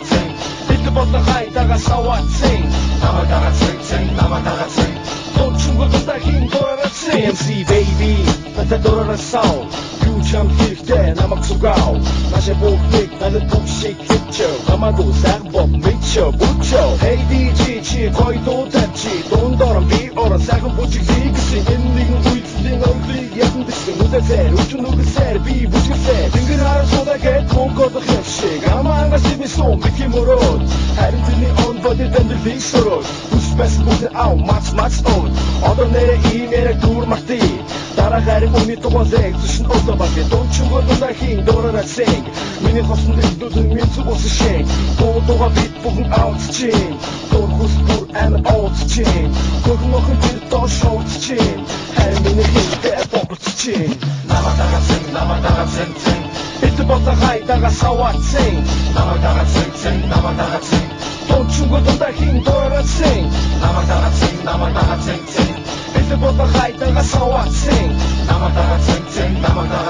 цэн Бид болон хайдагаа саваацэн Намайдагаа цэн намайдагаа цэн Тончунгод дахин дураараа цэн MC baby надад дураараа сау Юу чам хэрэгтэй намайг сугау Наша бүгдийг надад бүгшиг хитчо Намайг сайн боб мичо бучо Hey DJ чи гой дуудачи Дундорон би орон сайхан бүжиг зигсэн Энэ нэгэн үйлслийн өглийг ядан дэсэн Үдасэр өчөн үгсэр би бүжгэсэр Тэнгэр хараа суда гэт мөнгөдөх хэвшиг Амаангас имисон битгий мөрөөд Харин тэний он бодит амьдралыг сөрөөд Үспэс бүхнэ ау мац он Одоо нэрэ имэрэг дүр марти Дараа харин үний тугазэг зүшин олдобагэ Дончунгод дахин дураараа цэн Миний хосон дэвдүүдэн минь зүгосы шэн Дууга бит бүхэн аут чин Дур хүс бүр амир аут чин Хөргөн охин тэр доо шоут чин Харин миний хинтэй бобот чин Намайдагаа цэн Бид болон хайдагаа саваацэн Намайдагаа цэн Дончунгод дахин дураараа цэн Намайдагаа цэн Бид болон хайдагаа саваацэн Намайдагаа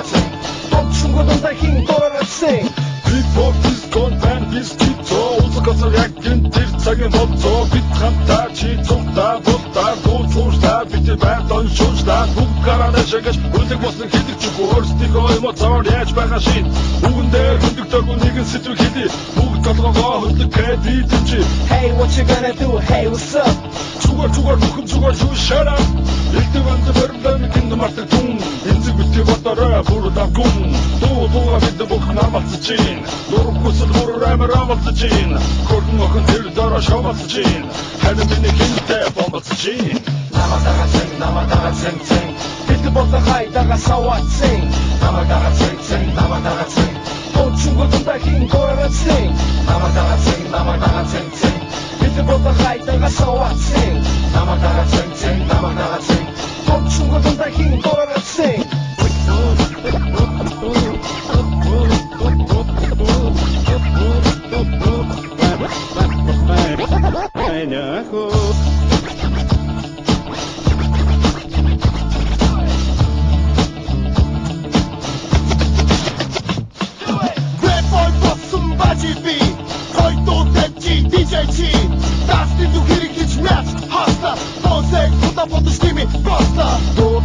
цэн Дончунгод дахин дураараа цэн Битбок дискон бан дискито Узакасар ягин тэр цагийн болцоо Бид хамтаа чи цугтаа бултаа Дууцууртаа бид байртон шуужтаа Бүгд гараараа шагаш үлэг босон хэлэгчгүй Өөрсдийнхөө эмоцоор яаж байгаа шин Бүгэн дээр хөндөгдөөгүй нэгэн сэдв хэлий Бүгд толгоогоо хөдлөг гээд идэмчи Hey what you gonna do, hey what's up Зүгээр бүхэн зүгээр шүү shut up Илдэг ванза бэрмдэн гинэ мартаг түн Энзэг бити батараа бүр давгүн Дууга бид бүхэн амалцаж чин Нурм хүсэл бүр амир амалцаж чин Хөргөн охин тэр дараа шавалцаж чин Харин миний хинтэй бомбалцаж чин Намайдагаа цэн Бид болон хайдагаа саваацэн Намайдагаа цэн Дончунгод дахин дураараа цэн Намайдагаа цэн Бид болон хайдагаа саваацэн Намайдагаа цэн Дончунгод дахин дураараа цэн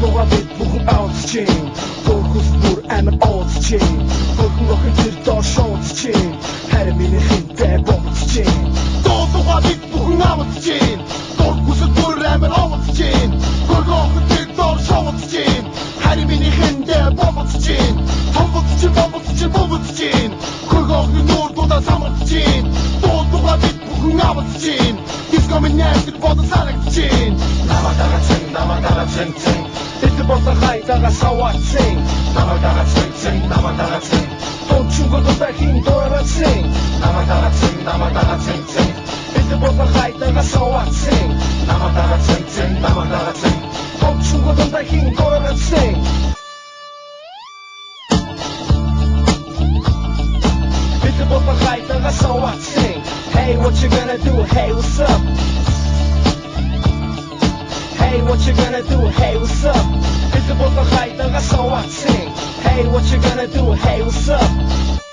Дууга бит бүхэн аут чин Дур хүс бүр амир аут чин Хөргөн охин тэр доо шоут чин Харин миний хинтэй бомбот чин Дууга бит бүхэн аут чин Дур хүс бүр амир аут чин Хөргөн охин тэр доо шоут чин Харин миний хинтэй бомбот чин Бомбот чин Хөргөн охин нуур дуудаа самарт чин Дууга бит бүхэн аут чин Диско миньястер бодон санагт чин Намайдагаа цэн Бид болон хайдагаа саваацэн Намайдагаа цэн Дончунгод дахин дураараа цэн Намайдагаа цэн Бид болон хайдагаа саваацэн Намайдагаа цэн Дончунгод дахин дураараа цэн Бид болон хайдагаа саваацэн Hey what you gonna do, hey what's up Hey what you gonna do, hey what's up Бид болон хайдагаа саваацэн Hey what you gonna do, hey what's up